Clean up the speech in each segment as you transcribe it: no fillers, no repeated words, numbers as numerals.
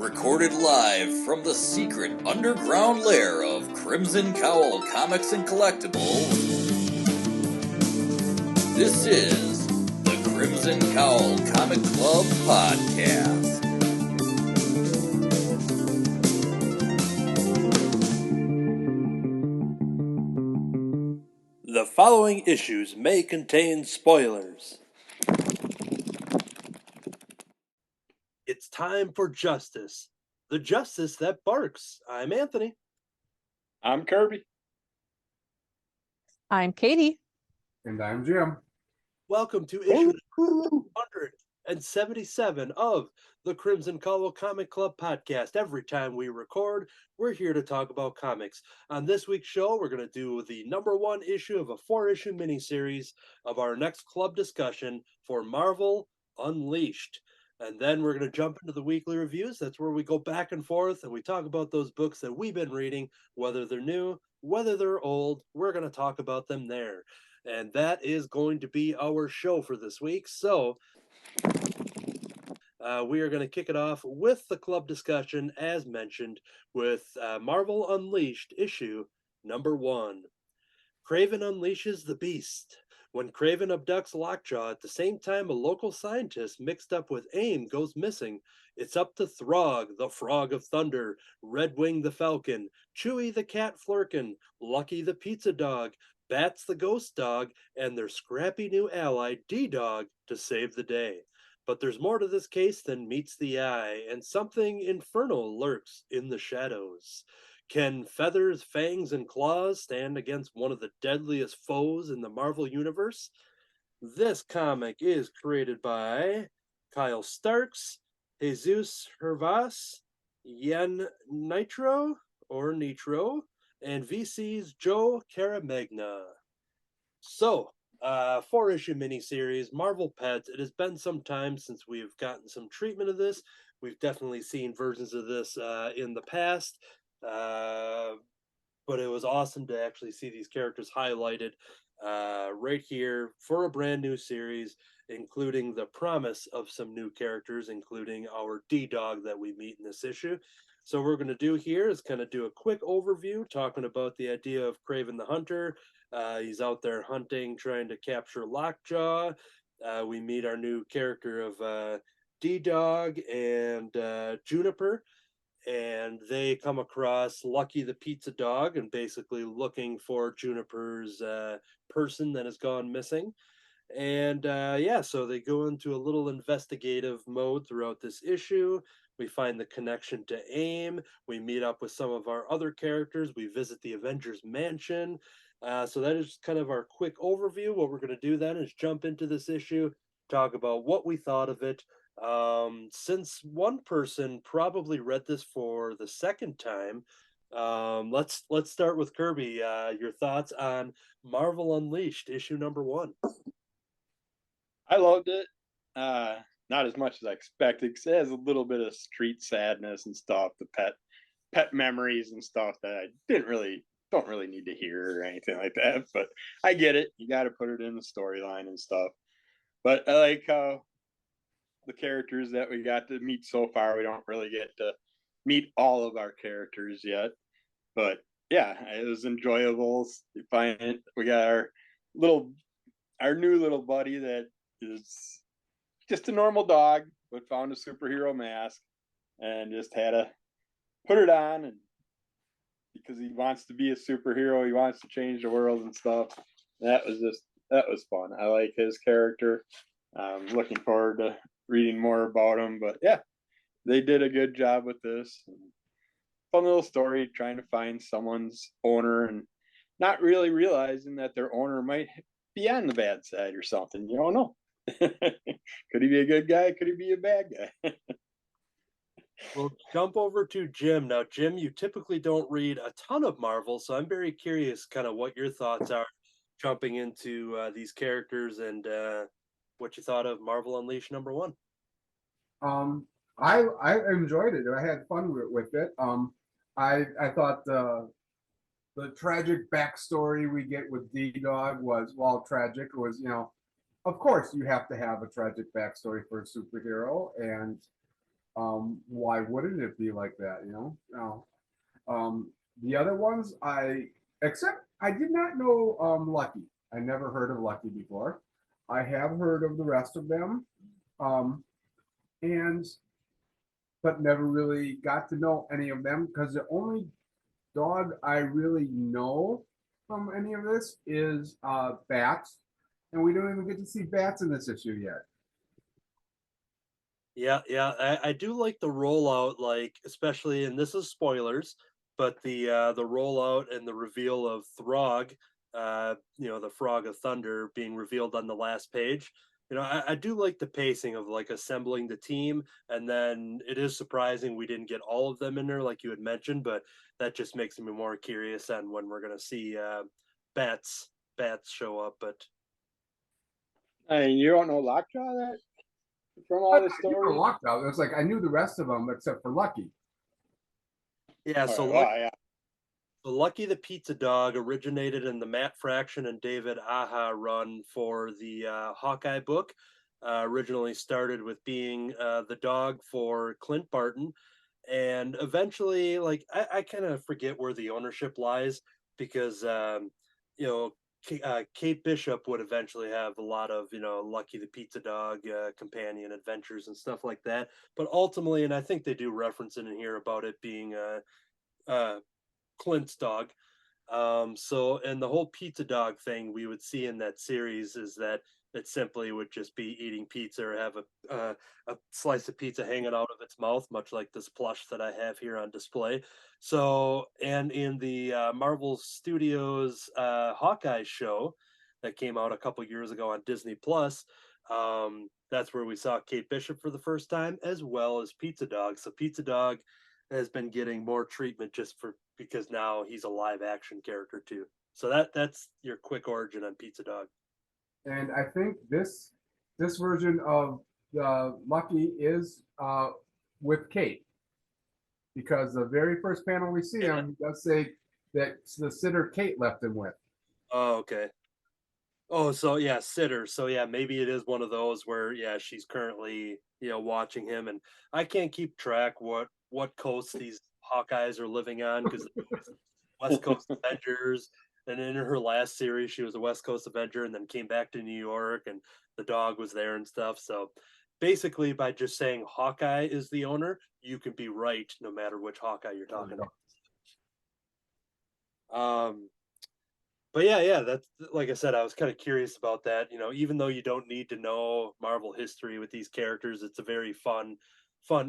recorded live from the secret underground lair of Crimson Cowl Comics and Collectibles. This is the Crimson Cowl Comic Club Podcast. The following issues may contain spoilers. It's time for justice. The justice that barks. I'm Anthony. I'm Kirby. I'm Katie. And I'm Jim. Welcome to issue 177 of the Crimson Cowl Comic Club Podcast. Every time we record, we're here to talk about comics. On this week's show, we're going to do the number one issue of a 4-issue miniseries of our next club discussion for Marvel Unleashed. And then we're going to jump into the weekly reviews. That's where we go back and forth and we talk about those books that we've been reading, whether they're new, whether they're old. We're going to talk about them there. And that is going to be our show for this week. So we are going to kick it off with the club discussion, as mentioned, with Marvel Unleashed issue number 1. Kraven unleashes the beast. When Kraven abducts Lockjaw, at the same time a local scientist mixed up with AIM goes missing, it's up to Throg, the Frog of Thunder, Redwing the Falcon, Chewie the Cat Flurkin, Lucky the Pizza Dog, Bats the Ghost Dog, and their scrappy new ally, D-Dog, to save the day. But there's more to this case than meets the eye, and something infernal lurks in the shadows. Can Feathers, Fangs, and Claws stand against one of the deadliest foes in the Marvel Universe? This comic is created by Kyle Starks, Jesus Hervas, Yen Nitro, and VC's Joe Caramagna. So, 4-issue miniseries, Marvel Pets. It has been some time since we've gotten some treatment of this. We've definitely seen versions of this in the past. But it was awesome to actually see these characters highlighted right here for a brand new series, including the promise of some new characters, including our D-Dog that we meet in this issue. So what we're going to do here is kind of do a quick overview, talking about the idea of Kraven the Hunter. He's out there hunting, trying to capture Lockjaw. We meet our new character of D-Dog and Juniper. And they come across Lucky the Pizza Dog and basically looking for Juniper's person that has gone missing. And so they go into a little investigative mode throughout this issue. We find the connection to AIM. We meet up with some of our other characters. We visit the Avengers Mansion. So that is kind of our quick overview. What we're going to do then is jump into this issue, talk about what we thought of it. Since one person probably read this for the second time, let's start with Kirby. Your thoughts on Marvel Unleashed issue number 1? I loved it. Not as much as I expected, because it has a little bit of street sadness and stuff, the pet memories and stuff that I don't really need to hear or anything like that. But I get it. You got to put it in the storyline and stuff. But I like how the characters that we got to meet so far, we don't really get to meet all of our characters yet. But yeah, it was enjoyable. We got our new little buddy that is just a normal dog, but found a superhero mask and just had to put it on, and because he wants to be a superhero, he wants to change the world and stuff. That was fun. I like his character. I'm looking forward to reading more about him. But yeah, they did a good job with this. Fun little story, trying to find someone's owner and not really realizing that their owner might be on the bad side or something. You don't know. Could he be a good guy? Could he be a bad guy? We'll jump over to Jim. Now, Jim, you typically don't read a ton of Marvel, so I'm very curious kind of what your thoughts are jumping into these characters and what you thought of Marvel Unleashed number 1. I enjoyed it. I had fun with it. I thought the tragic backstory we get with D-Dog was, while tragic, was, of course you have to have a tragic backstory for a superhero, and Why wouldn't it be like that? You know. No. The other ones, except I did not know Lucky. I never heard of Lucky before. I have heard of the rest of them, um, and but never really got to know any of them because the only dog I really know from any of this is Bats, and we don't even get to see Bats in this issue yet. Yeah, I do like the rollout, like especially, and this is spoilers, but the rollout and the reveal of Throg, the Frog of Thunder being revealed on the last page. I do like the pacing of like assembling the team, and then it is surprising we didn't get all of them in there, like you had mentioned, but that just makes me more curious on when we're gonna see bats bats show up. But I mean, you don't know Lockjaw that from I all the knew the stories? Lockout. It was like I knew the rest of them except for Lucky. yeah, All so right, luck well, yeah. So Lucky the Pizza Dog originated in the Matt Fraction and David Aja run for the Hawkeye book. Originally started with being the dog for Clint Barton, and eventually, like I kind of forget where the ownership lies because you know Kate Bishop would eventually have a lot of Lucky the Pizza Dog companion adventures and stuff like that. But ultimately, and I think they do reference it in here about it being uh, Clint's dog. And the whole pizza dog thing we would see in that series is that it simply would just be eating pizza or have a slice of pizza hanging out of its mouth, much like this plush that I have here on display. So, and in the Marvel Studios Hawkeye show that came out a couple years ago on Disney Plus, that's where we saw Kate Bishop for the first time, as well as Pizza Dog. So, Pizza Dog has been getting more treatment just for because now he's a live action character too. So that's your quick origin on Pizza Dog. And I think this version of Lucky is with Kate because the very first panel we see Yeah. him he does say that the sitter Kate left him with. Oh, okay. Oh, so yeah, sitter. So yeah, maybe it is one of those where yeah, she's currently watching him, and I can't keep track what coast these Hawkeyes are living on because West Coast Avengers, and in her last series she was a West Coast Avenger, and then came back to New York, and the dog was there and stuff. So basically, by just saying Hawkeye is the owner, you can be right no matter which Hawkeye you're talking about. But yeah, that's like I said, I was kind of curious about that. Even though you don't need to know Marvel history with these characters, it's a very fun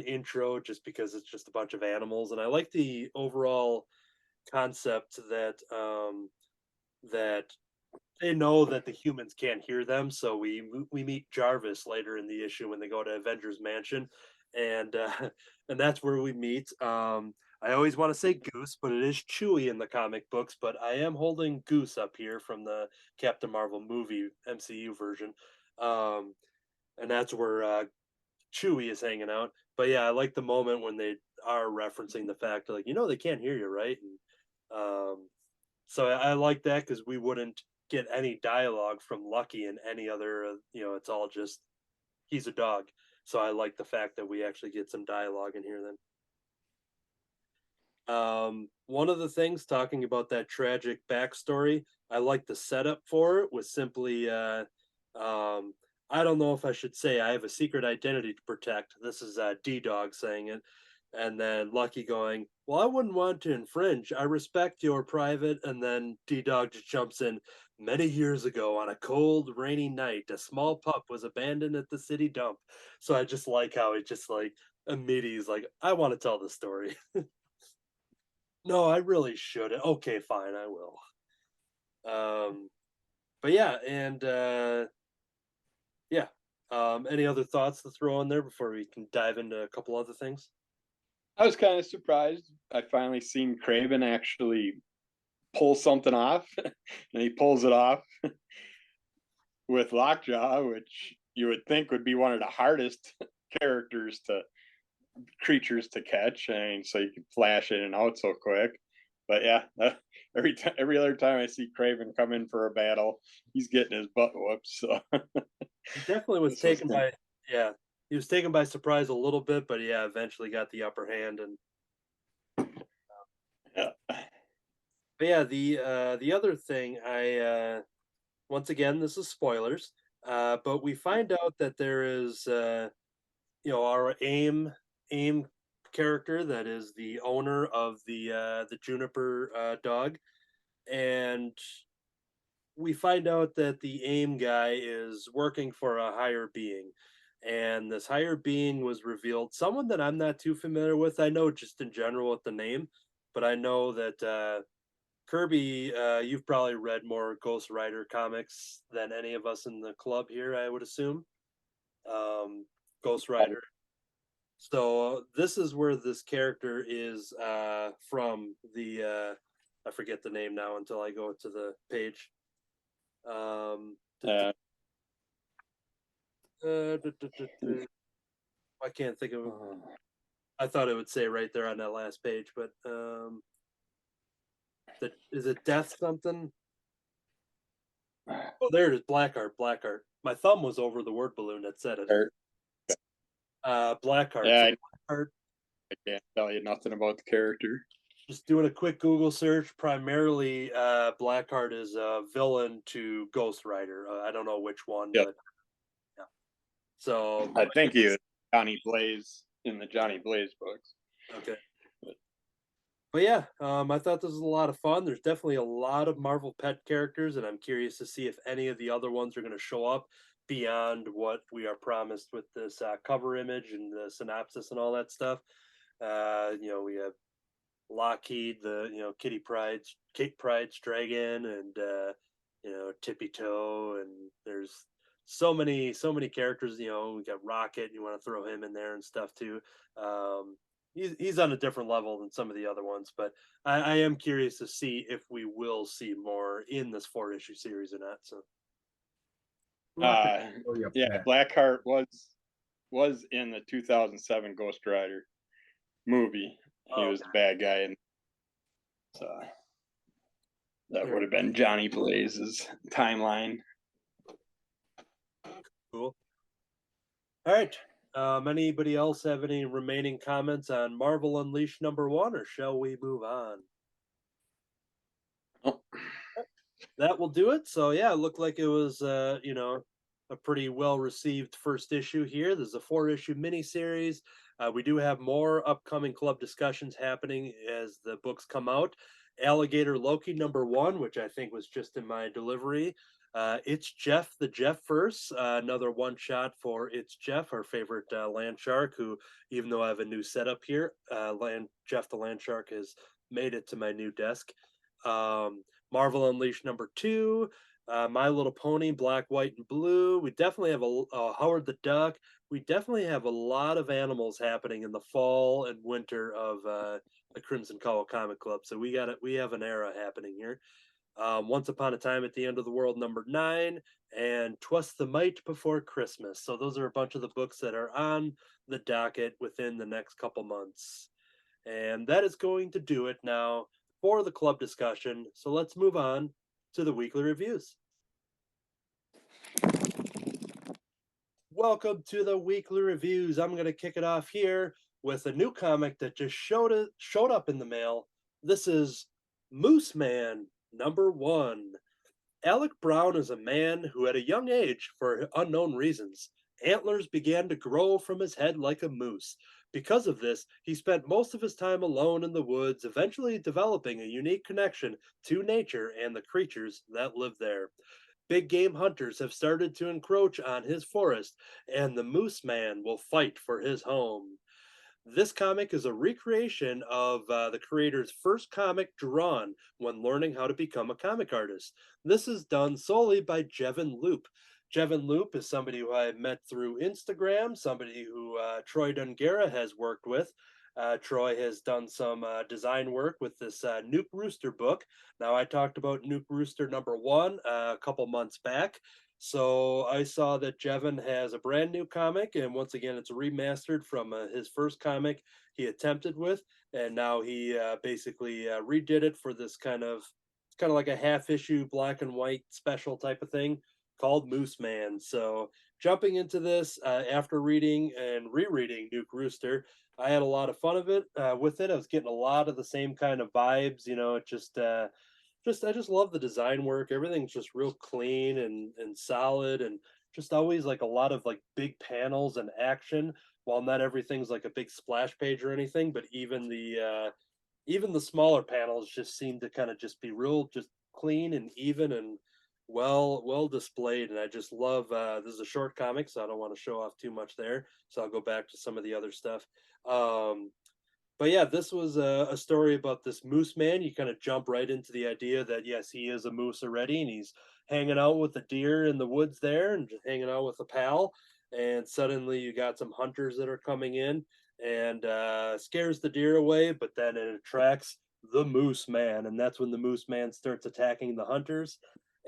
intro just because it's just a bunch of animals, and I like the overall concept that they know that the humans can't hear them. So we meet Jarvis later in the issue when they go to Avengers Mansion, and and that's where we meet. I always want to say Goose, but it is Chewie in the comic books. But I am holding Goose up here from the Captain Marvel movie MCU version, um, and that's where Chewie is hanging out. But yeah, I like the moment when they are referencing the fact like they can't hear you, right? And so I like that because we wouldn't get any dialogue from Lucky in any other. It's all just he's a dog. So I like the fact that we actually get some dialogue in here. Then one of the things talking about that tragic backstory, I like the setup for it was simply um, I don't know if I should say I have a secret identity to protect. This is D Dog saying it. And then Lucky going, well, I wouldn't want to infringe. I respect your private. And then D Dog just jumps in. Many years ago, on a cold, rainy night, a small pup was abandoned at the city dump. So I just like how it just like immediately is like, I want to tell the story. No, I really shouldn't. Okay, fine, I will. Um, but yeah, and yeah. Any other thoughts to throw in there before we can dive into a couple other things? I was kind of surprised. I finally seen Craven actually pull something off, and he pulls it off with Lockjaw, which you would think would be one of the hardest characters to creatures to catch. I mean, so you can flash in and out so quick. But yeah, every other time I see Craven come in for a battle, he's getting his butt whooped. So He definitely was this was taken kind by yeah. he was taken by surprise a little bit, but yeah, eventually got the upper hand. And Yeah. but yeah, the other thing once again, this is spoilers, but we find out that there is our aim character that is the owner of the Juniper dog, and we find out that the AIM guy is working for a higher being. And this higher being was revealed, someone that I'm not too familiar with. I know just in general with the name, but I know that Kirby, you've probably read more Ghost Rider comics than any of us in the club here, I would assume. Ghost Rider. So this is where this character is from. I forget the name now until I go to the page. Uh, I can't think of. I thought it would say right there on that last page, but is it Death something? Oh, there it is. Blackheart. Blackheart. My thumb was over the word balloon that said it. Blackheart. yeah, So Blackheart. I can't tell you nothing about the character. Just doing a quick Google search. Primarily, Blackheart is a villain to Ghost Rider. I don't know which one, Yep. but yeah. So I think he was Johnny Blaze in the Johnny Blaze books. okay. But yeah, I thought this was a lot of fun. There's definitely a lot of Marvel pet characters, and I'm curious to see if any of the other ones are going to show up beyond what we are promised with this cover image and the synopsis and all that stuff. We have Lockheed, the Kate Pride's dragon, and Tippy Toe, and there's so many characters. We got Rocket. You want to throw him in there and stuff too. He's on a different level than some of the other ones, but I am curious to see if we will see more in this 4-issue series or not. So yeah, Blackheart was in the 2007 Ghost Rider movie. He was the bad guy, and so that would have been Johnny Blaze's timeline. Cool. All right. Anybody else have any remaining comments on Marvel Unleashed #1, or shall we move on? Oh. That will do it. So yeah, it looked like it was a pretty well received first issue here. There's a 4-issue miniseries. We do have more upcoming club discussions happening as the books come out. Alligator Loki #1, which I think was just in my delivery. It's Jeff the Jeff verse, another one shot for It's Jeff, our favorite land shark, who, even though I have a new setup here, Jeff the land shark has made it to my new desk. Marvel Unleashed #2, My Little Pony, Black, White, and Blue. We definitely have a Howard the Duck. We definitely have a lot of animals happening in the fall and winter of the Crimson Cowl Comic Club. So we have an era happening here. Once Upon a Time at the End of the World #9, and 'Twas the Might Before Christmas. So those are a bunch of the books that are on the docket within the next couple months. And that is going to do it now for the club discussion. So let's move on to the weekly reviews. Welcome to the weekly reviews. I'm going to kick it off here with a new comic that just showed up in the mail. This is Moose Man #1. Alec Brown is a man who, at a young age, for unknown reasons, antlers began to grow from his head like a moose. Because of this, he spent most of his time alone in the woods, eventually developing a unique connection to nature and the creatures that live there. Big game hunters have started to encroach on his forest, and the Moose Man will fight for his home. This comic is a recreation of the creator's first comic drawn when learning how to become a comic artist. This is done solely by Jevin Loop. Jevin Loop is somebody who I met through Instagram, somebody who Troy Dungara has worked with. Troy has done some design work with this Nuke Rooster book. Now, I talked about Nuke Rooster #1 a couple months back. So I saw that Jevin has a brand new comic, and once again, it's remastered from his first comic he attempted with, and now he basically redid it for this kind of like a half-issue black and white special type of thing called Moose Man. So jumping into this after reading and rereading Nuke Rooster, I had a lot of fun of it with it. I was getting a lot of the same kind of vibes. It just I just love the design work. Everything's just real clean and solid, and just always like a lot of like big panels and action. While not everything's like a big splash page or anything, but even the smaller panels just seem to kind of just be real, just clean and even and well displayed. And I just love this is a short comic, so I don't want to show off too much there, so I'll go back to some of the other stuff. But yeah, this was a story about this moose man. You kind of jump right into the idea that yes, he is a moose already, and he's hanging out with the deer in the woods there, and just hanging out with a pal. And suddenly you got some hunters that are coming in, and scares the deer away, but then it attracts the moose man, and that's when the moose man starts attacking the hunters.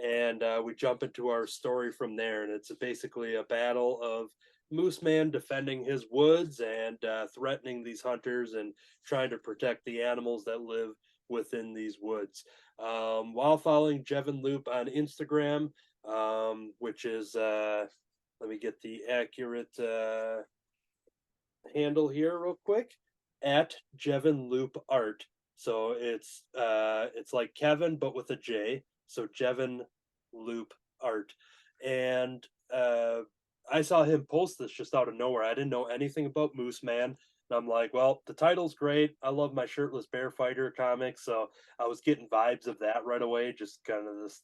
And we jump into our story from there, and it's basically a battle of Moose Man defending his woods and threatening these hunters and trying to protect the animals that live within these woods. While following Jevin Loop on Instagram, which is, let me get the accurate handle here real quick, at Jevin Loop Art. So it's like Kevin but with a J. So Jevin Loop Art. And I saw him post this just out of nowhere. I didn't know anything about Moose Man. And I'm like, well, the title's great. I love my shirtless bear fighter comics. So I was getting vibes of that right away. Just kind of this,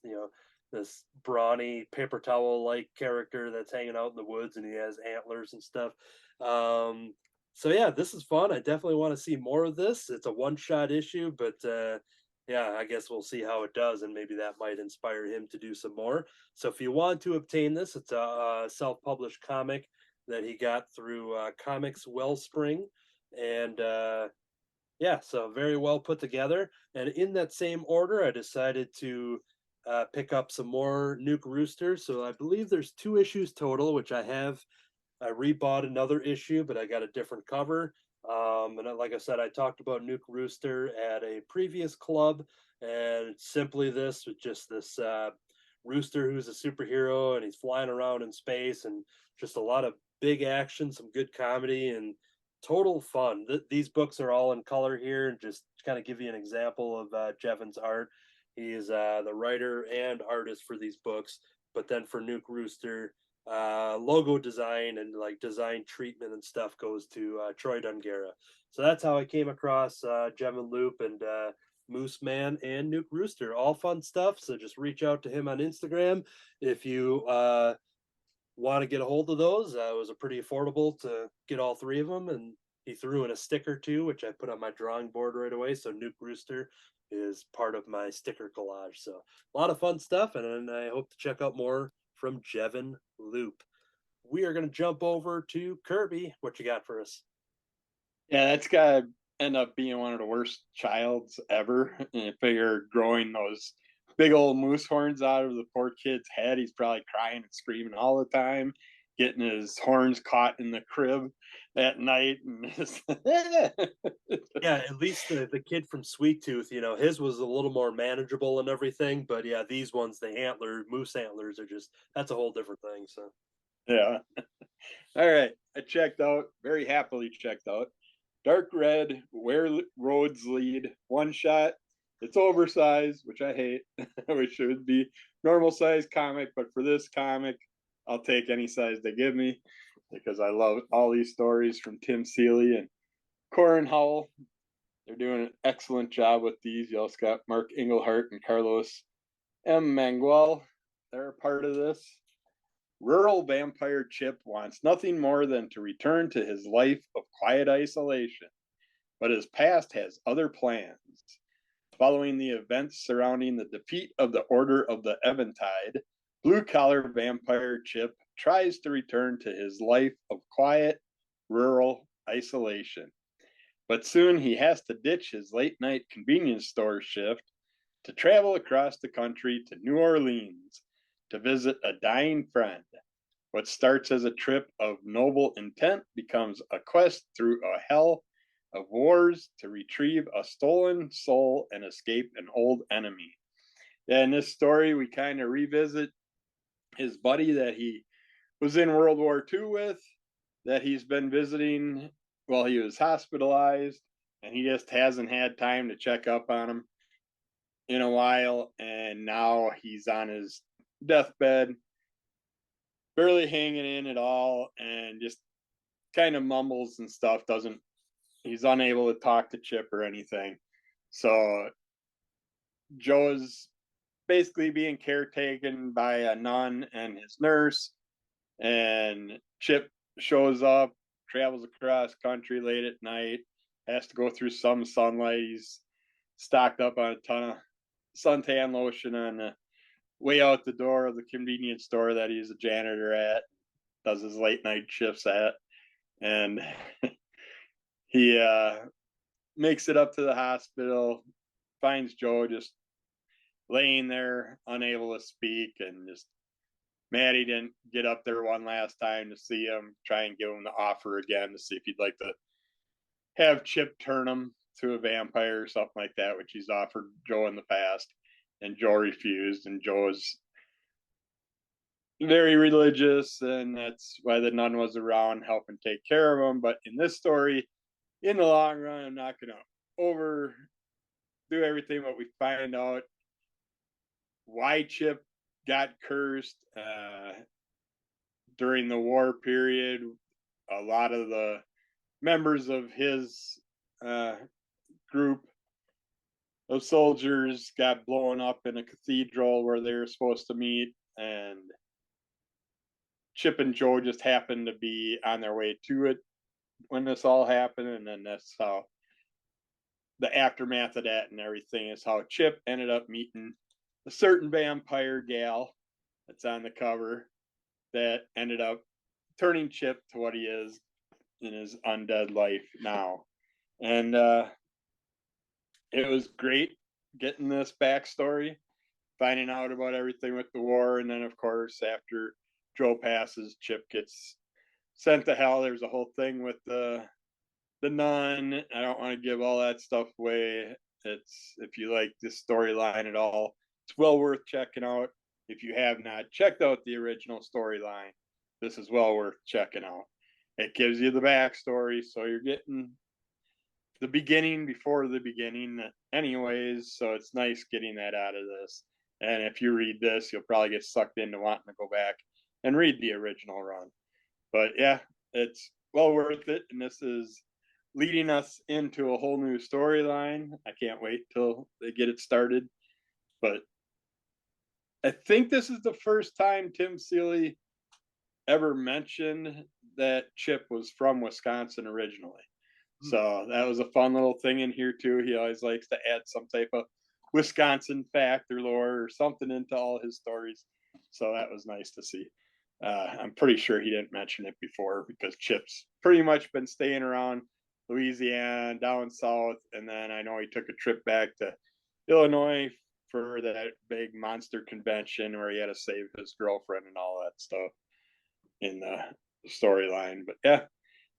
this brawny paper towel like character that's hanging out in the woods and he has antlers and stuff. So yeah, this is fun. I definitely want to see more of this. It's a one-shot issue, but yeah, I guess we'll see how it does, and maybe that might inspire him to do some more. So if you want to obtain this, it's a self-published comic that he got through Comics Wellspring, and yeah, so very well put together. And in that same order, I decided to pick up some more Nuke Rooster. So I believe there's 2 issues total, which I have. I rebought another issue, but I got a different cover. And like I said, I talked about Nuke Rooster at a previous club, and it's simply this with just this rooster who's a superhero and he's flying around in space, and just a lot of big action, some good comedy, and total fun. These books are all in color here, and just to kind of give you an example of Jevin's art. He is the writer and artist for these books, but then for Nuke Rooster, logo design and like design treatment and stuff goes to Troy Dungara. So that's how I came across Jevin Loop and Moose Man and Nuke Rooster. All fun stuff. So just reach out to him on Instagram if you want to get a hold of those. It was a pretty affordable to get all 3 of them, and he threw in a sticker too, which I put on my drawing board right away. So Nuke Rooster is part of my sticker collage. So a lot of fun stuff, and I hope to check out more from Jevin Loop. We are going to jump over to Kirby. What you got for us? Yeah, that's got to end up being one of the worst childs ever. And you figure growing those big old moose horns out of the poor kid's head, he's probably crying and screaming all the time, getting his horns caught in the crib at night. And yeah, at least the kid from Sweet Tooth, his was a little more manageable and everything. But yeah, these ones, the moose antlers are just, that's a whole different thing. So yeah. All right. I checked out, very happily checked out. Dark Red, Where Roads Lead, one shot. It's oversized, which I hate, which should be normal size comic. But for this comic, I'll take any size they give me because I love all these stories from Tim Seeley and Corin Howell. They're doing an excellent job with these. You also got Mark Englehart and Carlos M. Manguel. They're a part of this. Rural vampire Chip wants nothing more than to return to his life of quiet isolation, but his past has other plans. Following the events surrounding the defeat of the Order of the Eventide, blue-collar vampire Chip tries to return to his life of quiet, rural isolation. But soon he has to ditch his late-night convenience store shift to travel across the country to New Orleans to visit a dying friend. What starts as a trip of noble intent becomes a quest through a hell of wars to retrieve a stolen soul and escape an old enemy. Yeah, in this story, we kind of revisit his buddy that he was in World War II with, that he's been visiting while he was hospitalized, and he just hasn't had time to check up on him in a while. And now he's on his deathbed, barely hanging in at all, and just kind of mumbles and stuff. Doesn't He's unable to talk to Chip or anything. So Joe's basically being caretaken by a nun and his nurse, and Chip shows up, travels across country late at night, has to go through some sunlight. He's stocked up on a ton of suntan lotion on the way out the door of the convenience store that he's a janitor at, does his late night shifts at, and he makes it up to the hospital, finds Joe just laying there, unable to speak, and just mad he didn't get up there one last time to see him, try and give him the offer again to see if he'd like to have Chip turn him to a vampire or something like that, which he's offered Joe in the past. And Joe refused, and Joe's very religious, and that's why the nun was around helping take care of him. But in this story, in the long run, I'm not going to overdo everything, but we find out why Chip got cursed during the war period. A lot of the members of his group of soldiers got blown up in a cathedral where they were supposed to meet, and Chip and Joe just happened to be on their way to it when this all happened. And then that's how the aftermath of that and everything is how Chip ended up meeting a certain vampire gal that's on the cover that ended up turning Chip to what he is in his undead life now. And it was great getting this backstory, finding out about everything with the war. And then, of course, after Joe passes, Chip gets sent to hell. There's a whole thing with the nun. I don't want to give all that stuff away. It's, if you like this storyline at all, it's well worth checking out. If you have not checked out the original storyline, this is well worth checking out. It gives you the backstory, so you're getting the beginning before the beginning anyways, so it's nice getting that out of this. And if you read this, you'll probably get sucked into wanting to go back and read the original run. But yeah, it's well worth it, and this is leading us into a whole new storyline. I can't wait till they get it started. But I think this is the first time Tim Seeley ever mentioned that Chip was from Wisconsin originally. So that was a fun little thing in here too. He always likes to add some type of Wisconsin fact or lore or something into all his stories. So that was nice to see. I'm pretty sure he didn't mention it before because Chip's pretty much been staying around Louisiana, down south, and then I know he took a trip back to Illinois for that big monster convention where he had to save his girlfriend and all that stuff in the storyline. But yeah,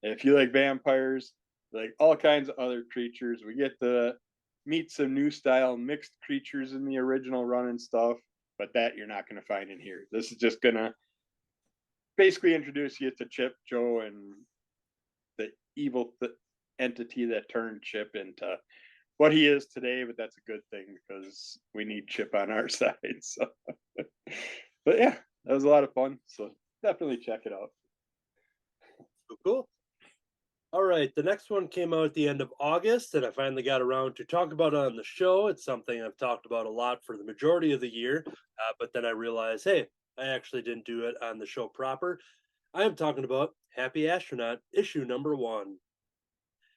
if you like vampires, like all kinds of other creatures, we get to meet some new style mixed creatures in the original run and stuff, but that you're not going to find in here. This is just going to basically introduce you to Chip, Joe, and the evil entity that turned Chip into what he is today. But that's a good thing because we need Chip on our side. So, but yeah, that was a lot of fun. So definitely check it out. Cool. All right, the next one came out at the end of August, and I finally got around to talk about it on the show. It's something I've talked about a lot for the majority of the year, but then I realized, hey, I actually didn't do it on the show proper. I am talking about Happy Astronaut, issue number 1.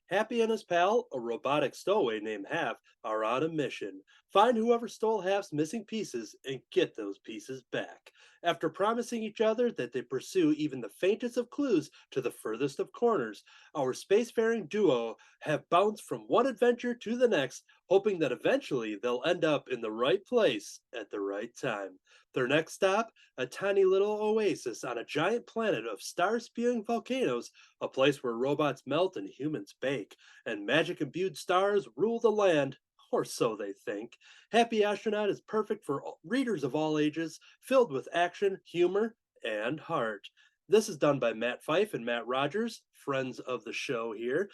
Happy and his pal, a robotic stowaway named Half, are on a mission. Find whoever stole Half's missing pieces and get those pieces back. After promising each other that they pursue even the faintest of clues to the furthest of corners, our spacefaring duo have bounced from one adventure to the next, hoping that eventually they'll end up in the right place at the right time. Their next stop, a tiny little oasis on a giant planet of star-spewing volcanoes, a place where robots melt and humans bake, and magic-imbued stars rule the land, or so they think. Happy Astronaut is perfect for readers of all ages, filled with action, humor, and heart. This is done by Matt Fife and Matt Rogers, friends of the show here.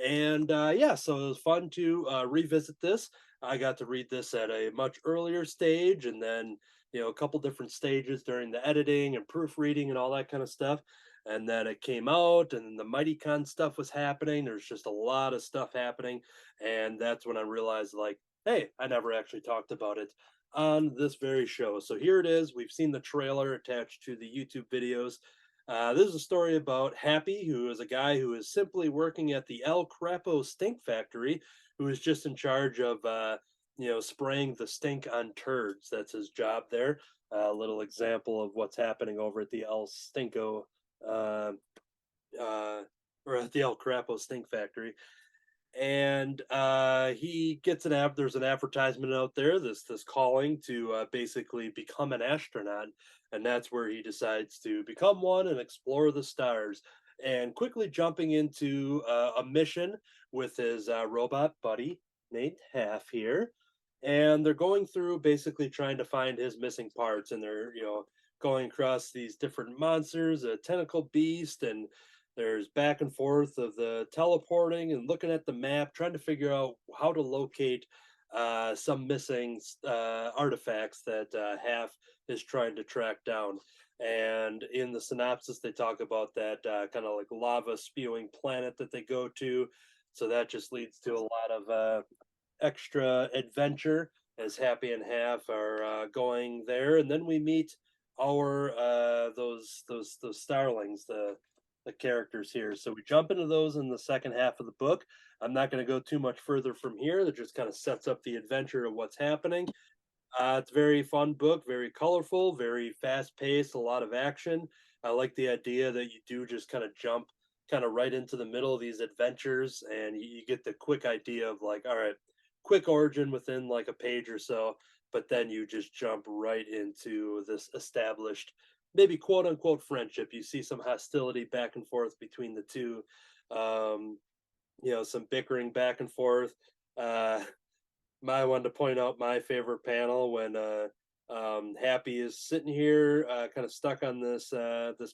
And yeah, so it was fun to revisit this. I got to read this at a much earlier stage, and then a couple different stages during the editing and proofreading and all that kind of stuff. And then it came out, and the MightyCon stuff was happening. There's just a lot of stuff happening, and that's when I realized, like, hey, I never actually talked about it on this very show. So here it is. We've seen the trailer attached to the YouTube videos. This is a story about Happy, who is a guy who is simply working at the El Crapo stink factory, who is just in charge of, spraying the stink on turds. That's his job there. A little example of what's happening over at the El Stinko, uh, or at the El Crapo stink factory. And he gets there's an advertisement out there, this calling to basically become an astronaut, and that's where he decides to become one and explore the stars, and quickly jumping into a mission with his robot buddy Nate Half here. And they're going through basically trying to find his missing parts, and they're going across these different monsters, a tentacle beast, and there's back and forth of the teleporting and looking at the map, trying to figure out how to locate some missing artifacts that Half is trying to track down. And in the synopsis, they talk about that kind of like lava spewing planet that they go to. So that just leads to a lot of extra adventure as Happy and Half are going there. And then we meet our those starlings, the characters here. So we jump into those in the second half of the book. I'm not going to go too much further from here. That just kind of sets up the adventure of what's happening. It's a very fun book, very colorful, very fast paced, a lot of action. I like the idea that you do just kind of jump kind of right into the middle of these adventures, and you get the quick idea of like, all right, quick origin within like a page or so, but then you just jump right into this established, maybe quote unquote friendship. You see some hostility back and forth between the two, um, some bickering back and forth. Uh, I wanted to point out my favorite panel when Happy is sitting here, kind of stuck on this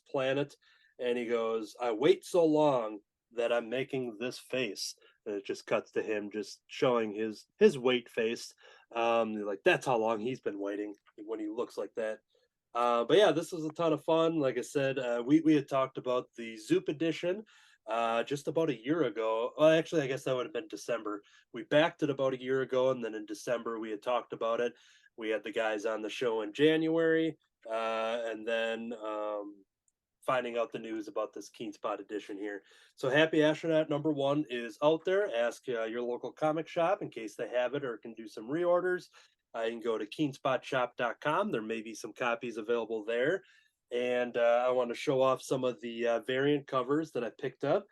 planet, and he goes, "I wait so long that I'm making this face." And it just cuts to him just showing his wait face. Like that's how long he's been waiting when he looks like that. But yeah, this was a ton of fun. Like I said, we had talked about the Zoop edition just about a year ago. Well, actually, I guess that would have been December. We backed it about a year ago, and then in December we had talked about it. We had the guys on the show in January, and then finding out the news about this Keen Spot edition here. So Happy Astronaut #1 is out there. Ask your local comic shop in case they have it or can do some reorders. You can go to keenspotshop.com. There may be some copies available there. And I want to show off some of the variant covers that I picked up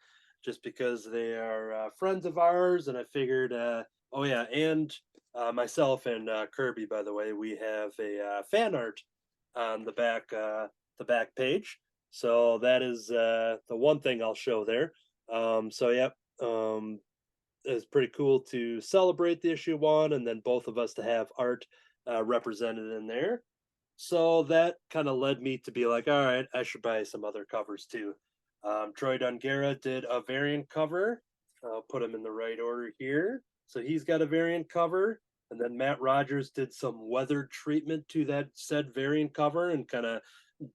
just because they are friends of ours. And I figured, oh, yeah, and myself and Kirby, by the way, we have a fan art on the back page. So that is the one thing I'll show there. So, yep. It's pretty cool to celebrate the issue 1 and then both of us to have art represented in there. So that kind of led me to be like, all right, I should buy some other covers too. Troy Dungara did a variant cover. I'll put him in the right order here. So he's got a variant cover. And then Matt Rogers did some weather treatment to that said variant cover and kind of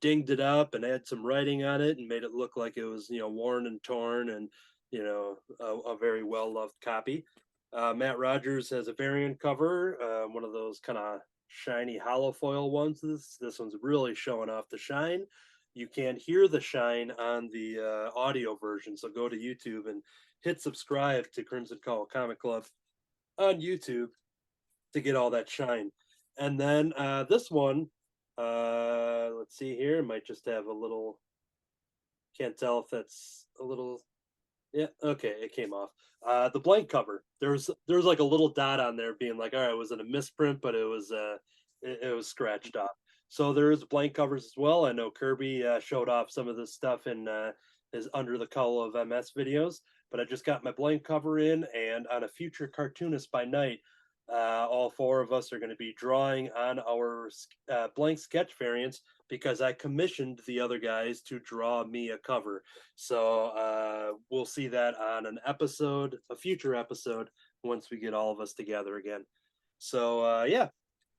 dinged it up and had some writing on it and made it look like it was, worn and torn and, a very well loved copy. Matt Rogers has a variant cover, one of those kind of shiny hollow foil ones. This one's really showing off the shine. You can hear the shine on the audio version, so go to YouTube and hit subscribe to Crimson Cowl Comic Club on YouTube to get all that shine. And then this one, let's see here, it might just have a little, can't tell if that's a little, yeah, okay, it came off. The blank cover, there's like a little dot on there being like, all right, was it a misprint? But it was scratched off. So there is blank covers as well. I know Kirby showed off some of this stuff in his Under the Cowl of MS videos, but I just got my blank cover in, and on a future Cartoonist by Night, All four of us are going to be drawing on our blank sketch variants because I commissioned the other guys to draw me a cover. So we'll see that on a future episode, once we get all of us together again. So yeah,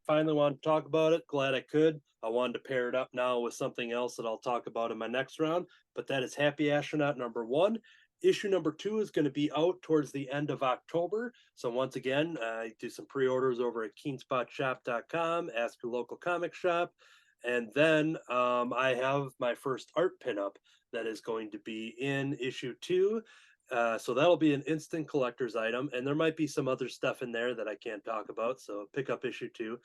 finally wanted to talk about it. Glad I could. I wanted to pair it up now with something else that I'll talk about in my next round, but that is Happy Astronaut #1. Issue #2 is going to be out towards the end of October. So once again, do some pre-orders over at keenspotshop.com, ask your local comic shop. And then I have my first art pinup that is going to be in issue 2. So that'll be an instant collector's item. And there might be some other stuff in there that I can't talk about. So pick up issue 2.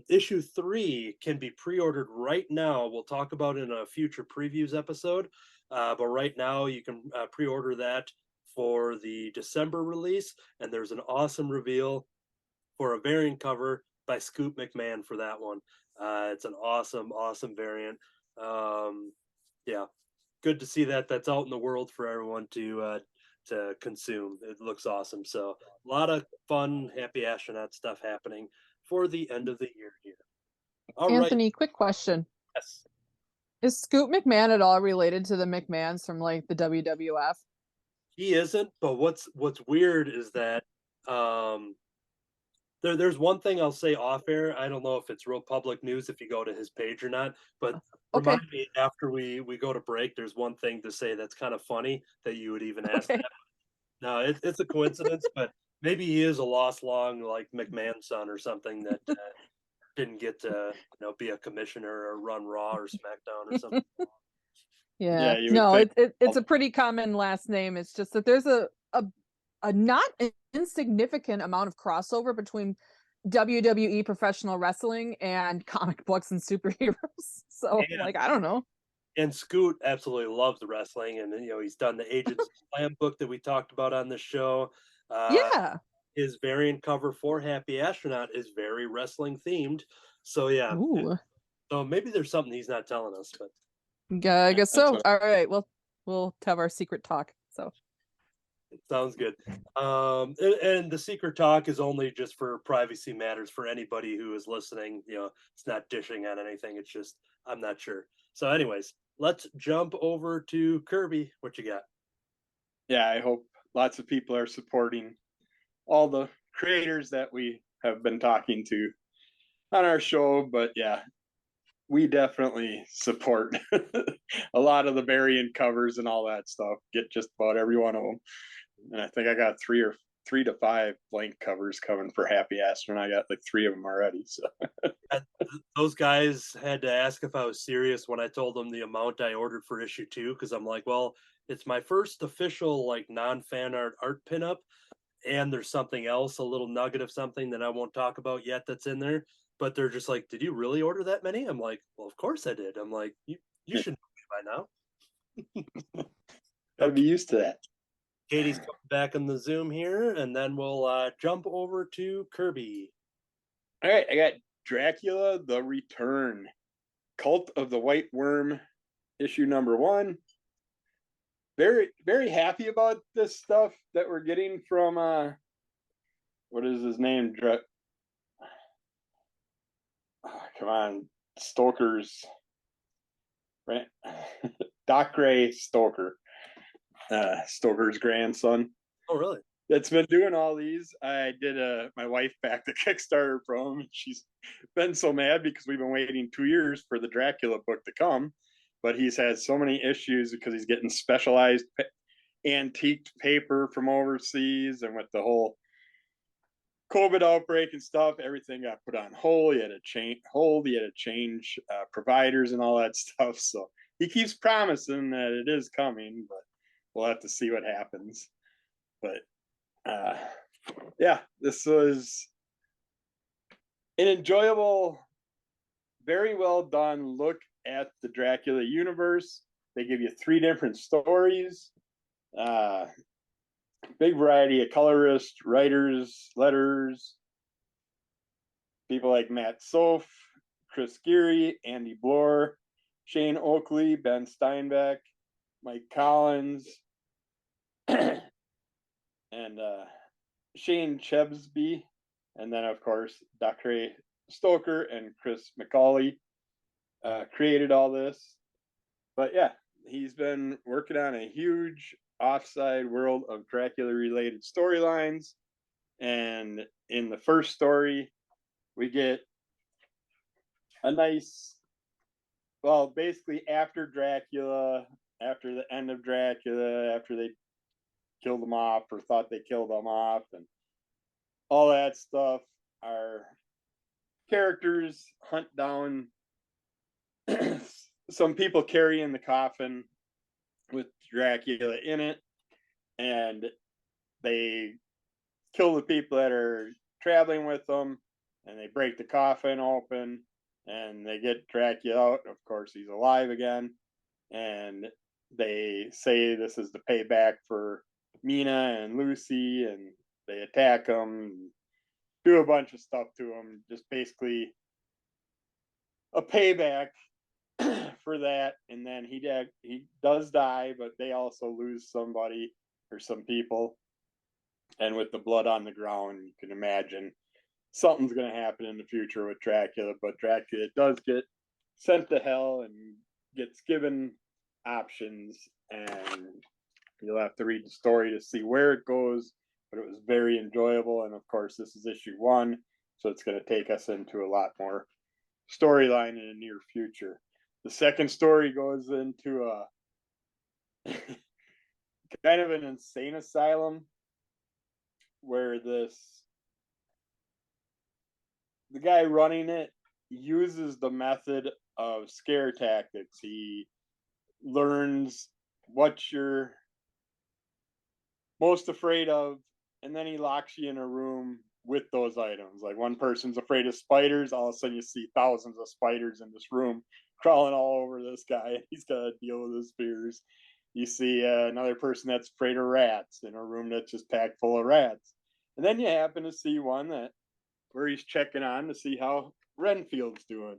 Issue 3 can be pre-ordered right now. We'll talk about it in a future previews episode. But right now you can pre-order that for the December release, and there's an awesome reveal for a variant cover by Scoop McMahon for that one. It's an awesome variant. Yeah, good to see that that's out in the world for everyone to consume. It looks awesome. So a lot of fun, Happy Astronaut stuff happening for the end of the year here. All Anthony, right. quick question. Yes. Is Scoop McMahon at all related to the McMahons from like the WWF? He isn't, but what's weird is that there's one thing I'll say off air. I don't know if it's real public news if you go to his page or not, but Okay. remind me after we go to break. There's one thing to say that's kind of funny that you would even ask Okay. that. No, it's a coincidence, but maybe he is a lost long like McMahon son or something that didn't get to be a commissioner or run Raw or SmackDown or something. Yeah. you would No, think- it's a pretty common last name. It's just that there's a not insignificant amount of crossover between WWE professional wrestling and comic books and superheroes. So And- like, I don't know. And Scoot absolutely loves the wrestling, and he's done the Agents of Slam book that we talked about on this show. Yeah. His variant cover for Happy Astronaut is very wrestling themed. So yeah, Ooh. so maybe there's something he's not telling us, but I guess so. what- All right. Well, we'll have our secret talk. So it sounds good. And the secret talk is only just for privacy matters for anybody who is listening. It's not dishing on anything. It's just I'm not sure. So, anyways, let's jump over to Kirby. What you got? Yeah, I hope lots of people are supporting all the creators that we have been talking to on our show. But yeah, we definitely support a lot of the variant covers and all that stuff. Get just about every one of them. And I think I got 3 to 5 blank covers coming for Happy Astronaut. I got like 3 of them already. So Those guys had to ask if I was serious when I told them the amount I ordered for issue 2, because I'm like, well, it's my first official like non-fan art pinup, and there's something else, a little nugget of something that I won't talk about yet that's in there. But they're just like, did you really order that many? I'm like, well, of course I did. I'm like, you should know me by now. I'd be used to that. Katie's coming back on the Zoom here, and then we'll jump over to Kirby. All right, I got Dracula: The Return, Cult of the White Worm, issue #1. Very, very happy about this stuff that we're getting from what is his name? Come on, Stoker's right? Doc Gray Stoker, Stoker's grandson. Oh, really? That's been doing all these. I did my wife backed the Kickstarter from him. She's been so mad because we've been waiting 2 years for the Dracula book to come, but he's had so many issues because he's getting specialized antiqued paper from overseas, and with the whole COVID outbreak and stuff, everything got put on hold. He had to change providers and all that stuff. So he keeps promising that it is coming, but we'll have to see what happens. But yeah, this was an enjoyable, very well done look at the Dracula universe. They give you 3 different stories, big variety of colorists, writers, letters, people like Matt Sof, Chris Geary, Andy Bloor, Shane Oakley, Ben Steinbeck, Mike Collins, and Shane Chebsby. And then, of course, Dr. Stoker and Chris McCauley created all this. But yeah, he's been working on a huge offside world of Dracula related storylines. And in the first story, we get a nice, well, basically after Dracula, after the end of Dracula, after they killed him off or thought they killed him off and all that stuff, our characters hunt down some people carrying the coffin with Dracula in it, and they kill the people that are traveling with them, and they break the coffin open, and they get Dracula out. Of course, he's alive again, and they say this is the payback for Mina and Lucy, and they attack him, do a bunch of stuff to him, just basically a payback for that. And then he does die, but they also lose somebody or some people. And with the blood on the ground, you can imagine something's going to happen in the future with Dracula. But Dracula does get sent to hell and gets given options, and you'll have to read the story to see where it goes. But it was very enjoyable, and of course, this is issue 1, so it's going to take us into a lot more storyline in the near future. The second story goes into a kind of an insane asylum where the guy running it uses the method of scare tactics. He learns what you're most afraid of, and then he locks you in a room with those items. Like one person's afraid of spiders, all of a sudden you see thousands of spiders in this room crawling all over this guy. He's got to deal with his fears. You see another person that's afraid of rats in a room that's just packed full of rats. And then you happen to see one where he's checking on to see how Renfield's doing.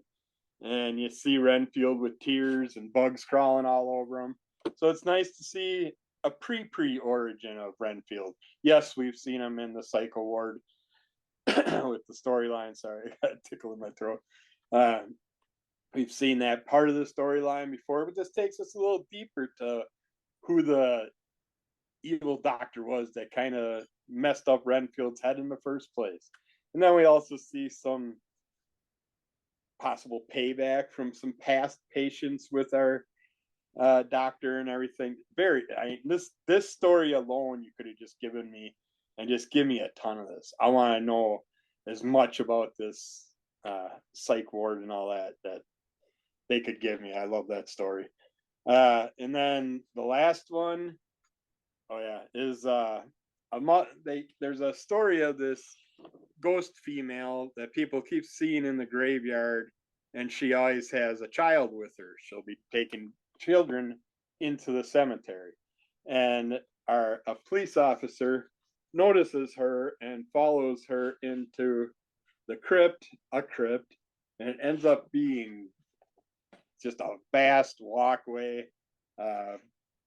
And you see Renfield with tears and bugs crawling all over him. So it's nice to see a pre-origin of Renfield. Yes, we've seen him in the Psycho Ward with the storyline. Sorry, I got a tickle in my throat. We've seen that part of the storyline before, but this takes us a little deeper to who the evil doctor was that kind of messed up Renfield's head in the first place. And then we also see some possible payback from some past patients with our doctor and everything. This story alone, you could have just given me and just give me a ton of this. I want to know as much about this psych ward and all that they could give me. I love that story. And then the last one, is there's a story of this ghost female that people keep seeing in the graveyard, and she always has a child with her. She'll be taking children into the cemetery, and a police officer notices her and follows her into a crypt, and it ends up being just a vast walkway,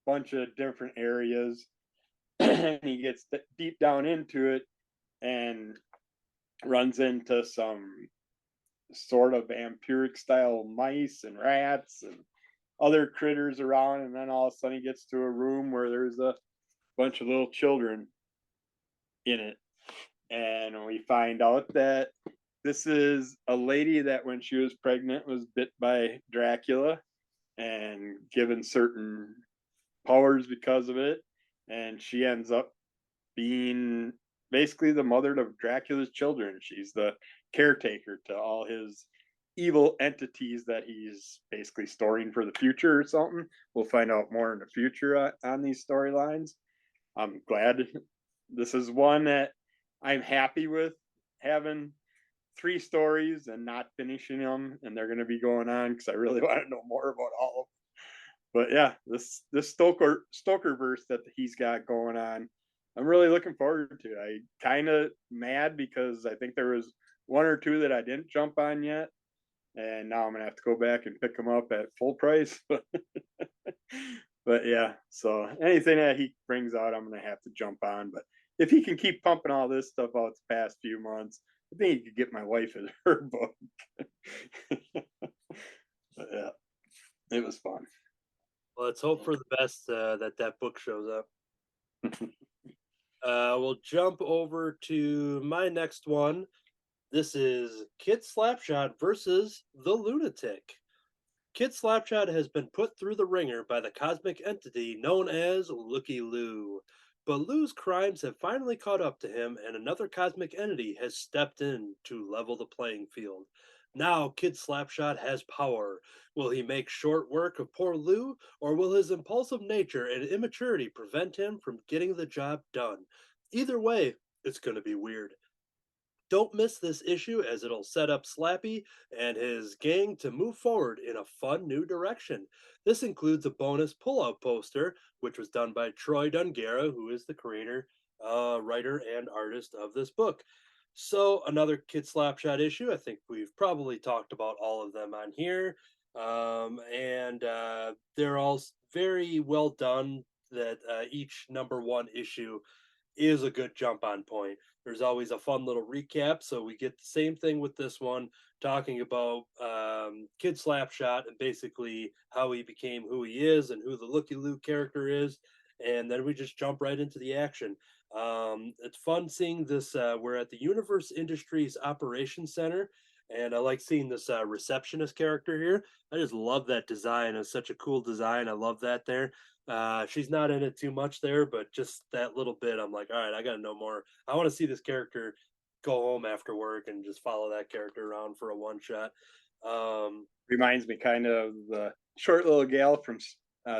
bunch of different areas. And he gets deep down into it and runs into some sort of vampiric style mice and rats and other critters around. And then all of a sudden he gets to a room where there's a bunch of little children in it. And we find out that this is a lady that when she was pregnant was bit by Dracula and given certain powers because of it. And she ends up being basically the mother of Dracula's children. She's the caretaker to all his evil entities that he's basically storing for the future or something. We'll find out more in the future on these storylines. I'm glad this is one that I'm happy with having 3 stories and not finishing them, and they're going to be going on because I really want to know more about all of them. But yeah, this Stoker verse that he's got going on, I'm really looking forward to. I kind of mad because I think there was 1 or 2 that I didn't jump on yet, and now I'm gonna have to go back and pick them up at full price. But yeah, so anything that he brings out, I'm gonna have to jump on. But if he can keep pumping all this stuff out the past few months, I think you could get my wife in her book. But yeah, it was fun. Well, let's hope for the best that book shows up. We'll jump over to my next one. This is Kid Slapshot versus the Lou-Natic. Kid Slapshot has been put through the ringer by the cosmic entity known as Looky Lou. But Lou's crimes have finally caught up to him, and another cosmic entity has stepped in to level the playing field. Now Kid Slapshot has power. Will he make short work of poor Lou, or will his impulsive nature and immaturity prevent him from getting the job done? Either way, it's going to be weird. Don't miss this issue as it'll set up Slappy and his gang to move forward in a fun new direction. This includes a bonus pull-out poster, which was done by Troy Dungara, who is the creator, writer, and artist of this book. So another Kid Slapshot issue. I think we've probably talked about all of them on here. And they're all very well done, that each number one issue is a good jump on point. There's always a fun little recap, so we get the same thing with this one, talking about Kid Slapshot and basically how he became who he is and who the Looky Lou character is, and then we just jump right into the action. It's fun seeing this. We're at the Universe Industries Operations Center, and I like seeing this receptionist character here. I just love that design. It's such a cool design. I love that there. She's not in it too much there, but just that little bit, I'm like, all right, I gotta know more. I want to see this character go home after work and just follow that character around for a one shot. Reminds me kind of the short little gal from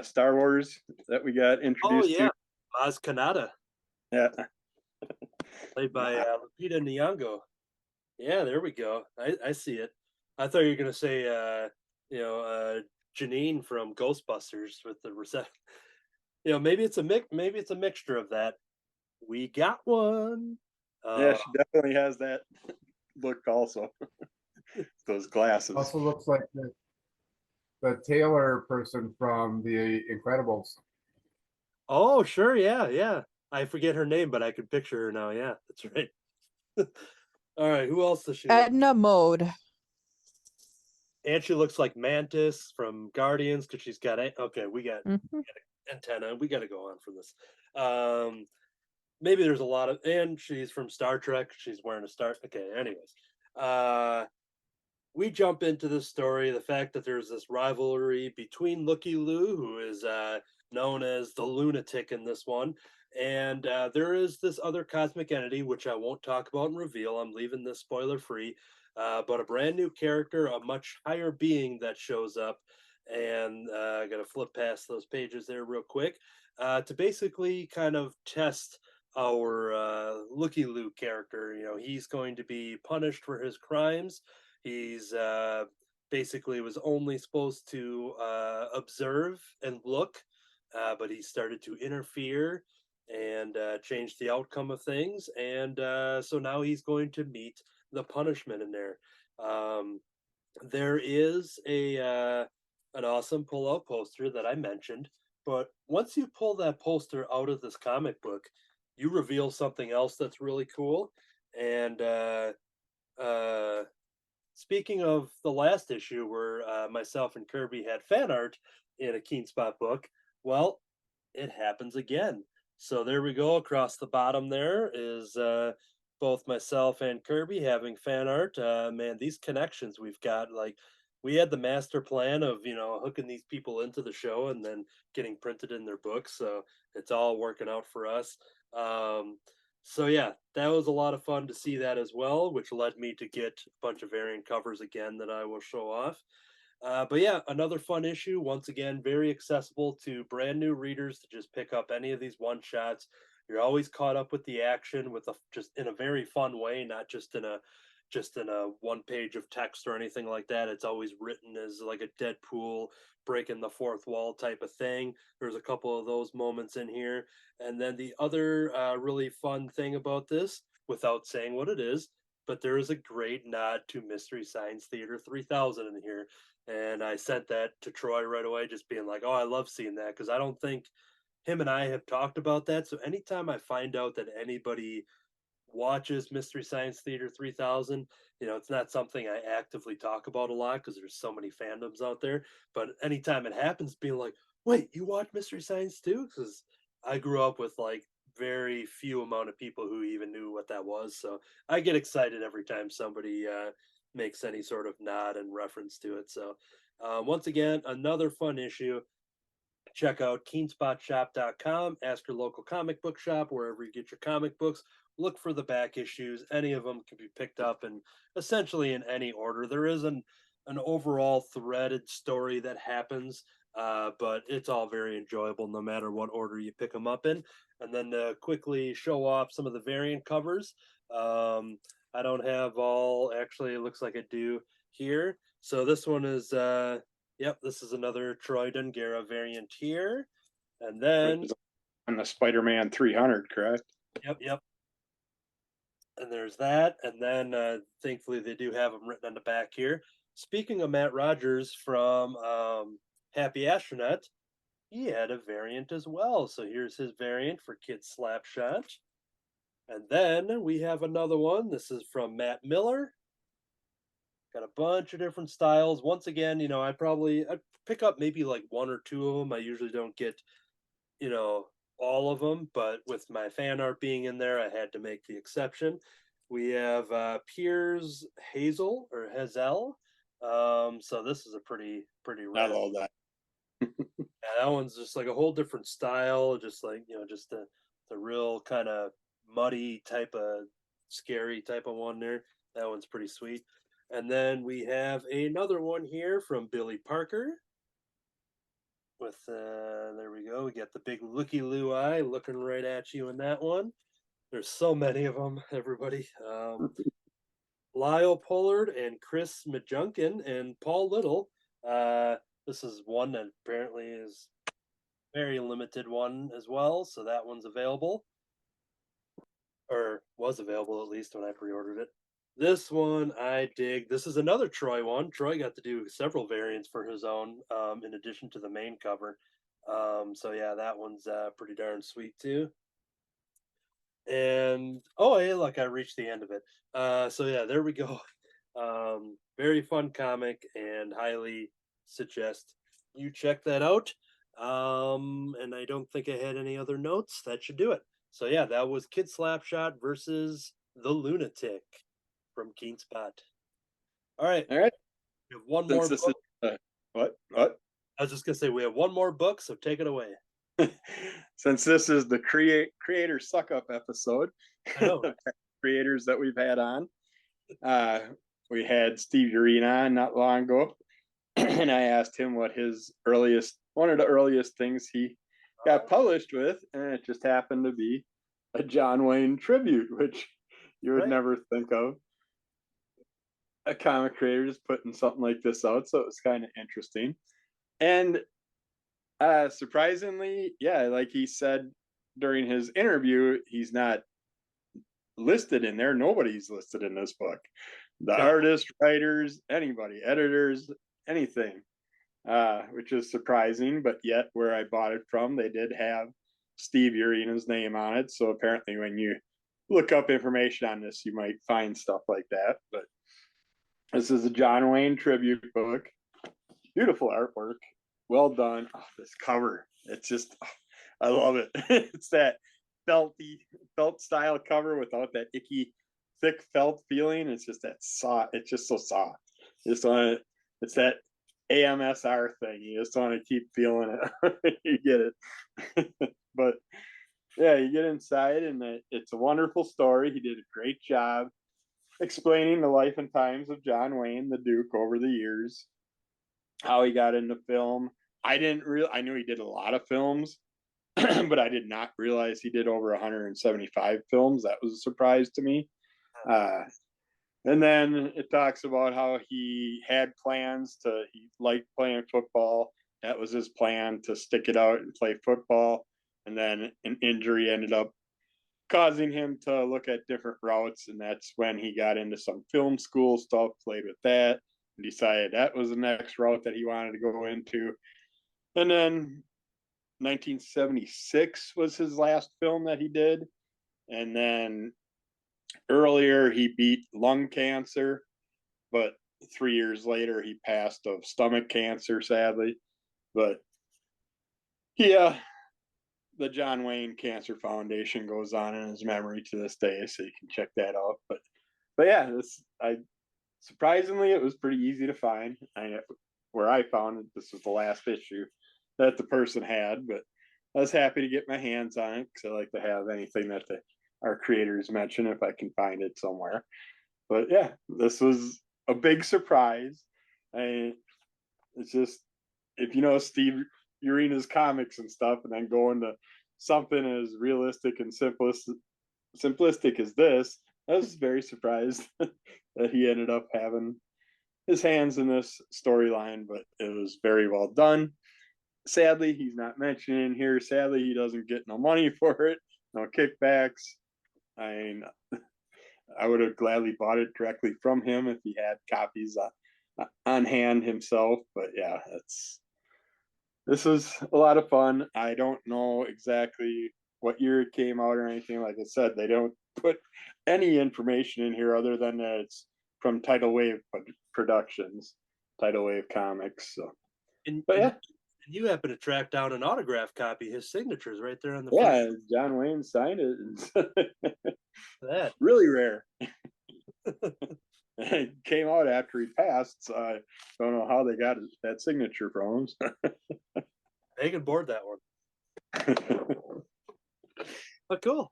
Star Wars that we got introduced to. Maz Kanata. Yeah. Played by Lupita Nyong'o. Yeah, there we go. I see it. I thought you were gonna say, Janine from Ghostbusters with the reception. Maybe it's a mixture of that. We got one. Yeah, she definitely has that look also. Those glasses. Also looks like the Taylor person from The Incredibles. Oh, sure, yeah. I forget her name, but I can picture her now. Yeah, that's right. All right, who else does she look? Edna Mode. And she looks like Mantis from Guardians because she's got we got antenna. We got to go on from this. Maybe there's a lot of, and she's from Star Trek. She's wearing a star. Okay, anyways, we jump into this story. The fact that there's this rivalry between Looky Lou, who is known as the Lou-Natic in this one, and there is this other cosmic entity, which I won't talk about and reveal. I'm leaving this spoiler free. But a brand new character, a much higher being that shows up, and I got to flip past those pages there real quick to basically kind of test our Looky Lou character. He's going to be punished for his crimes. He's basically was only supposed to observe and look, but he started to interfere and change the outcome of things. And so now he's going to meet the punishment in there. There is an awesome pull-out poster that I mentioned, but once you pull that poster out of this comic book, you reveal something else that's really cool. And speaking of the last issue where myself and Kirby had fan art in a Keen Spot book, well, it happens again. So there we go. Across the bottom there is both myself and Kirby having fan art. Man, these connections we've got, like, we had the master plan of, hooking these people into the show and then getting printed in their books. So it's all working out for us. So yeah, that was a lot of fun to see that as well, which led me to get a bunch of variant covers again that I will show off. But yeah, another fun issue. Once again, very accessible to brand new readers to just pick up any of these one shots. You're always caught up with the action just in a very fun way, not just in a one page of text or anything like that. It's always written as like a Deadpool breaking the fourth wall type of thing. There's a couple of those moments in here. And then the other really fun thing about this, without saying what it is, but there is a great nod to Mystery Science Theater 3000 in here. And I sent that to Troy right away, just being like, oh, I love seeing that, because I don't think him and I have talked about that. So anytime I find out that anybody watches Mystery Science Theater 3000, it's not something I actively talk about a lot because there's so many fandoms out there. But anytime it happens, being like, wait, you watch Mystery Science too? Because I grew up with like very few amount of people who even knew what that was. So I get excited every time somebody makes any sort of nod and reference to it. So once again, another fun issue. Check out keenspotshop.com, ask your local comic book shop, wherever you get your comic books. Look for the back issues. Any of them can be picked up in essentially in any order. There is an overall threaded story that happens, but it's all very enjoyable no matter what order you pick them up in. And then to quickly show off some of the variant covers. I don't have all, actually, it looks like I do here. So this one is yep, this is another Troy Dungara variant here. And then on the Spider-Man 300, correct? Yep. And there's that. And then thankfully they do have them written on the back here. Speaking of Matt Rogers from Happy Astronaut, he had a variant as well. So here's his variant for Kid Slapshot. And then we have another one. This is from Matt Miller. Got a bunch of different styles. Once again, I pick up maybe like one or two of them. I usually don't get, all of them, but with my fan art being in there, I had to make the exception. We have Piers Hazel or Hazel. So this is a pretty I rare. love that. Yeah, that one's just like a whole different style, just like, just the real kind of muddy type of scary type of one there. That one's pretty sweet. And then we have another one here from Billy Parker. With there we go. We got the big looky loo eye looking right at you in that one. There's so many of them, everybody. Lyle Pollard and Chris Majunkin and Paul Little. This is one that apparently is very limited one as well. So that one's available. Or was available at least when I pre-ordered it. This one I dig. This is another Troy one. Troy got to do several variants for his own, in addition to the main cover. So yeah, that one's pretty darn sweet too. And oh, hey, look, I reached the end of it. So yeah, there we go. Very fun comic, and highly suggest you check that out. And I don't think I had any other notes. That should do it. So yeah, that was Kid Slapshot versus the Lou-Natic from Keenspot. All right. All right. We have one Since more this book. is, what? I was just gonna say we have one more book, so take it away. Since this is the creator suck up episode, I know, right? creators that we've had on, we had Steve Urena on not long ago, and I asked him what his one of the earliest things he got published with, and it just happened to be a John Wayne tribute, which you would never think of a comic creator just putting something like this out. So it was kind of interesting. And surprisingly, yeah, like he said during his interview, he's not listed in there. Nobody's listed in this book. The artists, writers, anybody, editors, anything, which is surprising. But yet, where I bought it from, they did have Steve Urena's name on it. So apparently, when you look up information on this, you might find stuff like that. But this is a John Wayne tribute book. Beautiful artwork. Well done. Oh, this cover. It's just, I love it. It's that felt style cover without that icky, thick felt feeling. It's just that soft. It's just so soft. You just want to, it's that AMSR thing. You just want to keep feeling it. You get it. But yeah, you get inside, and it's a wonderful story. He did a great job explaining the life and times of John Wayne, the Duke, over the years, how he got into film. I knew he did a lot of films, but I did not realize he did over 175 films. That was a surprise to me. And then it talks about how he had plans he liked playing football. That was his plan, to stick it out and play football. And then an injury ended up causing him to look at different routes. And that's when he got into some film school stuff, played with that, and decided that was the next route that he wanted to go into. And then 1976 was his last film that he did. And then earlier he beat lung cancer, but 3 years later he passed of stomach cancer, sadly. But yeah, the John Wayne Cancer Foundation goes on in his memory to this day, so you can check that out. But yeah, this I surprisingly it was pretty easy to find. Where I found it, this was the last issue that the person had, but I was happy to get my hands on it because I like to have anything that our creators mention if I can find it somewhere. But yeah, this was a big surprise. It's just, if you know Steve Urina's comics and stuff, and then going to something as realistic and simplistic as this, I was very surprised that he ended up having his hands in this storyline, but it was very well done. Sadly, he's not mentioned in here. Sadly, he doesn't get no money for it, no kickbacks. I mean, I would have gladly bought it directly from him if he had copies on hand himself. But yeah, this was a lot of fun. I don't know exactly what year it came out or anything. Like I said, they don't put any information in here other than that it's from Tidal Wave Productions, Tidal Wave Comics. So, but yeah. And you happen to track down an autograph copy. His signature's right there on the front. Yeah, John Wayne signed it. That really rare. It came out after he passed, so I don't know how they got that signature from him. They can board that one. But cool.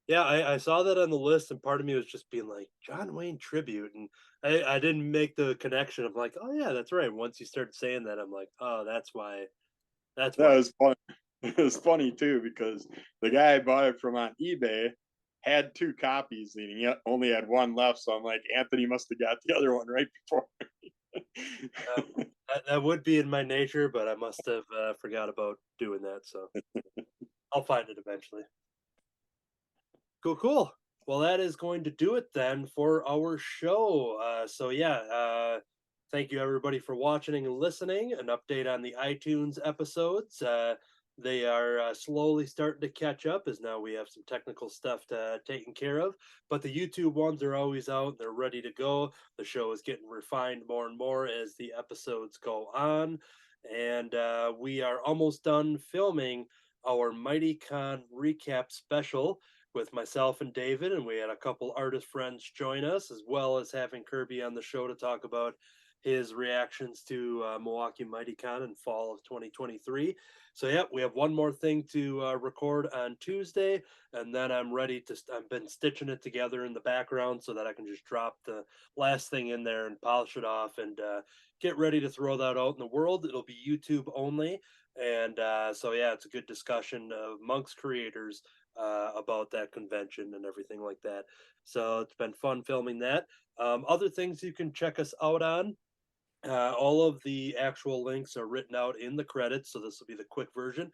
Yeah, I saw that on the list, and part of me was just being like, John Wayne tribute, and I didn't make the connection of like, oh yeah, that's right. Once you started saying that, I'm like, oh, that's why. That was fun. It was funny too because the guy I bought it from on eBay had 2 copies and he only had one left. So I'm like, Anthony must have got the other one right before. That would be in my nature, but I must have forgot about doing that. So I'll find it eventually. Cool. Well, that is going to do it then for our show. So yeah, thank you everybody for watching and listening. An update on the iTunes episodes. They are slowly starting to catch up as now we have some technical stuff taken care of. But the YouTube ones are always out. They're ready to go. The show is getting refined more and more as the episodes go on. And we are almost done filming our Mighty Con recap special with myself and David, and we had a couple artist friends join us, as well as having Kirby on the show to talk about his reactions to Milwaukee MightyCon in fall of 2023. So yeah, we have one more thing to record on Tuesday, and then I'm ready to. I've been stitching it together in the background so that I can just drop the last thing in there and polish it off and get ready to throw that out in the world. It'll be YouTube only, and so yeah, it's a good discussion amongst creators about that convention and everything like that. So it's been fun filming that. Other things you can check us out on. All of the actual links are written out in the credits, so this will be the quick version.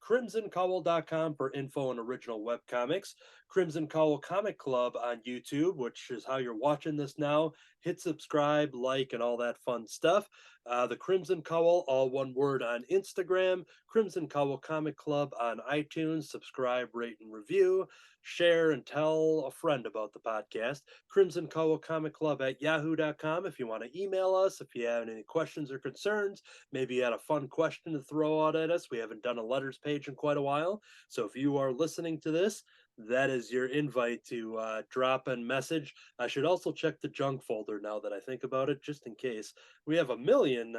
CrimsonCowl.com for info and original webcomics. Crimson Cowl Comic Club on YouTube, which is how you're watching this now. Hit subscribe, like, and all that fun stuff. The Crimson Cowl, all one word, on Instagram. Crimson Cowl Comic Club on iTunes. Subscribe, rate, and review. Share and tell a friend about the podcast. Crimson Cowl Comic Club at yahoo.com if you want to email us, if you have any questions or concerns. Maybe you had a fun question to throw out at us. We haven't done a letters page in quite a while. So if you are listening to this, that is your invite to drop a message. I should also check the junk folder now that I think about it, just in case. We have 1 million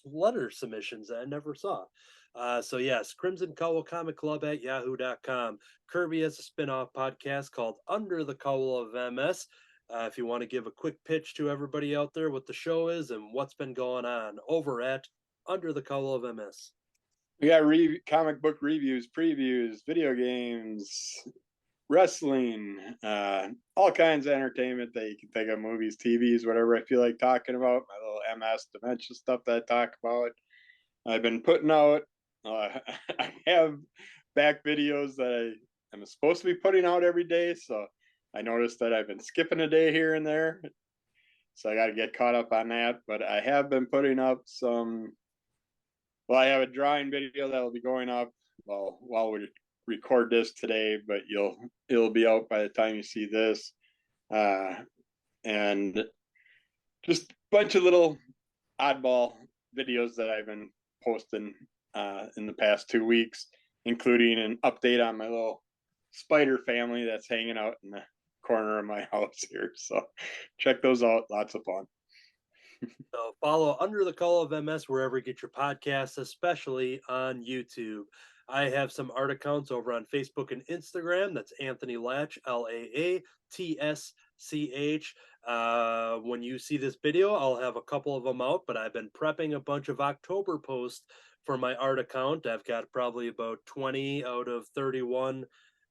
letter submissions that I never saw. So yes, Crimson Cowl Comic Club at yahoo.com. Kirby has a spin-off podcast called Under the Cowl of MS. If you want to give a quick pitch to everybody out there what the show is and what's been going on over at Under the Cowl of MS. We got comic book reviews, previews, video games, wrestling, all kinds of entertainment that you can think of, movies, TVs, whatever I feel like talking about, my little MS dementia stuff that I talk about. I've been putting out, I have back videos that I'm supposed to be putting out every day, so I noticed that I've been skipping a day here and there, so I got to get caught up on that. But I have been putting up some. Well, I have a drawing video that will be going up while we record this today, but it'll be out by the time you see this. and just a bunch of little oddball videos that I've been posting in the past 2 weeks, including an update on my little spider family that's hanging out in the corner of my house here. So check those out. Lots of fun. So follow Under the Cowl of MS wherever you get your podcasts, especially on YouTube. I have some art accounts over on Facebook and Instagram. That's Anthony Laatsch, Laatsch. When you see this video, I'll have a couple of them out, but I've been prepping a bunch of October posts for my art account. I've got probably about 20 out of 31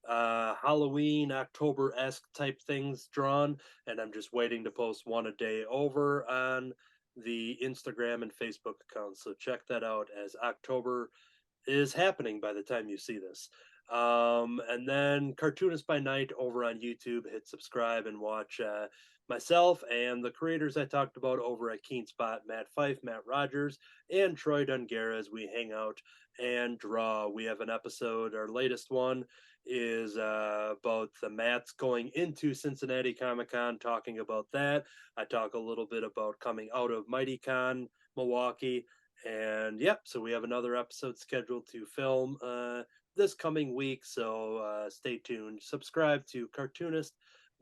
Halloween, October-esque type things drawn, and I'm just waiting to post one a day over on the Instagram and Facebook accounts. So check that out as October is happening by the time you see this. And then Cartoonist by Night over on YouTube. Hit subscribe and watch myself and the creators I talked about over at Keen Spot, Matt Fife, Matt Rogers, and Troy Dungara as we hang out and draw. We have an episode, our latest one is about the Matts going into Cincinnati Comic-Con, talking about that. I talk a little bit about coming out of MightyCon Milwaukee. And yep, so we have another episode scheduled to film this coming week. So stay tuned. Subscribe to Cartoonist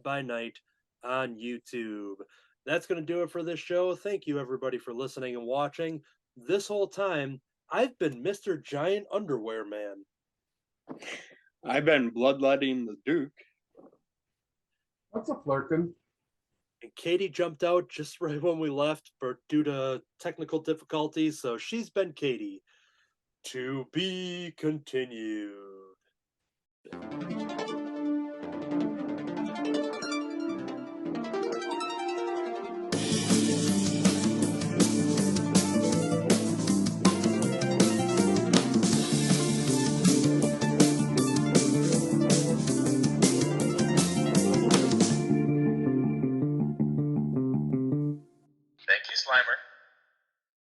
by Night on YouTube. That's going to do it for this show. Thank you, everybody, for listening and watching. This whole time, I've been Mr. Giant Underwear Man. I've been bloodletting the Duke. What's a flirtin'? And Katie jumped out just right when we left due to technical difficulties, so she's been Katie. To be continued. Thank you, Slimer.